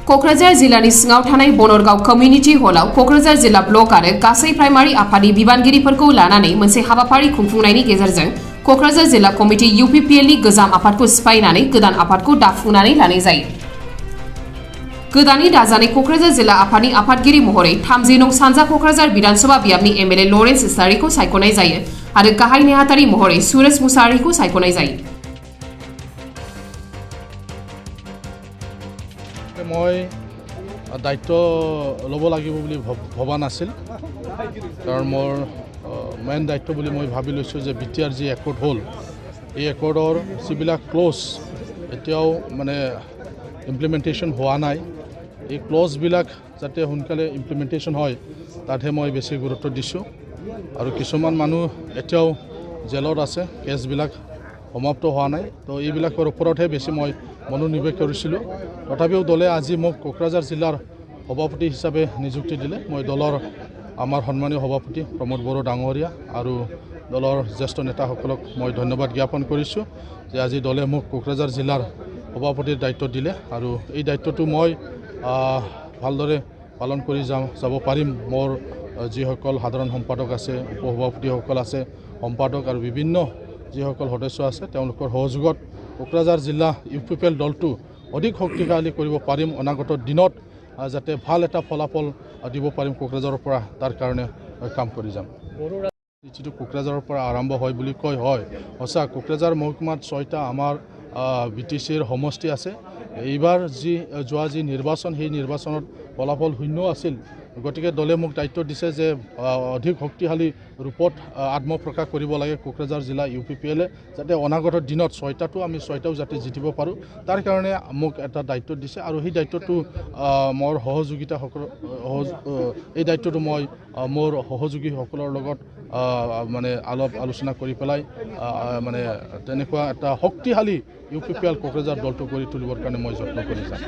क'क्राझार जिल्लानि सिङाव थानाय बनरगाव कमिउनिटि हलाव क'क्राझार जिल्ला ब्लक आरो गासै प्राइमारि आफादनि बिबानगिरिफोरखौ लानानै मोनसे हाबाफारि खुंफुंनायनि गेजेरजों क'क्राझार जिल्ला कमिटि UPPLनि गोजाम आफादखौ सिफायनानै गोदान आफादखौ दाफुंनानै लानाय जायो। गोदानै दाजानाय क'क्राझार जिल्ला आफादनि आफादगिरि महरै 30 नं सानजा क'क्राझार विधानसभा बियाबनि MLA लरेन्स इस्लारिखौ सायख'नाय जायो आरो गाहाय नेहाथारि महरै सुरेश मुसाहारिखौ सायख'नाय जायो। মই দায়িত্ব ল'ব লাগিব বুলি ভবা নাছিল কাৰণ মোৰ মেইন দায়িত্ব বুলি মই ভাবি লৈছোঁ যে BTR যি একৰ্ড হ'ল এই একৰ্ডৰ যিবিলাক ক্লজ এতিয়াও মানে ইমপ্লিমেণ্টেশ্যন হোৱা নাই এই ক্লজবিলাক যাতে সোনকালে ইমপ্লিমেণ্টেশ্যন হয় তাতহে মই বেছি গুৰুত্ব দিছোঁ আৰু কিছুমান মানুহ এতিয়াও জেলত আছে কেছবিলাক সমাপ্ত হোৱা নাই তো এইবিলাকৰ ওপৰতহে বেছি মই মনোনিৱেশ কৰিছিলোঁ তথাপিও দলে আজি মোক কোকৰাঝাৰ জিলাৰ সভাপতি হিচাপে নিযুক্তি দিলে মই দলৰ আমাৰ সন্মানীয় সভাপতি প্ৰমোদ বড়ো ডাঙৰীয়া আৰু দলৰ জ্যেষ্ঠ নেতাসকলক মই ধন্যবাদ জ্ঞাপন কৰিছোঁ যে আজি দলে মোক কোকৰাঝাৰ জিলাৰ সভাপতিৰ দায়িত্ব দিলে আৰু এই দায়িত্বটো মই ভালদৰে পালন কৰি যাব পাৰিম মোৰ যিসকল সাধাৰণ সম্পাদক আছে উপসভাপতিসকল আছে সম্পাদক আৰু বিভিন্ন যিসকল সদস্য আছে তেওঁলোকৰ সহযোগত কোকৰাঝাৰ জিলা UPPL দলটো অধিক শক্তিশালী কৰিব পাৰিম অনাগত দিনত যাতে ভাল এটা ফলাফল দিব পাৰিম কোকৰাঝাৰৰ পৰা তাৰ কাৰণে কাম কৰি যাম যিটো কোকৰাঝাৰৰ পৰা আৰম্ভ হয় বুলি কয় হয় সঁচা কোকৰাঝাৰ মহকুমাত 6টা আমাৰ BTCৰ সমষ্টি আছে এইবাৰ যোৱা যি নিৰ্বাচন সেই নিৰ্বাচনত ফলাফল শূন্য আছিল গতিকে দলে মোক দায়িত্ব দিছে যে অধিক শক্তিশালী ৰূপত আত্মপ্ৰকাশ কৰিব লাগে কোকৰাঝাৰ জিলা UPPLে যাতে অনাগত দিনত 6টাটো আমি 6টাও যাতে জিতিব পাৰোঁ তাৰ কাৰণে মোক এটা দায়িত্ব দিছে আৰু সেই দায়িত্বটো মোৰ সহযোগিতাসকল এই দায়িত্বটো মই মোৰ সহযোগীসকলৰ লগত মানে আলোচনা কৰি পেলাই মানে তেনেকুৱা এটা শক্তিশালী UPPL কোকৰাঝাৰ দলটো কৰি তুলিবৰ কাৰণে মই যত্ন কৰি যাম।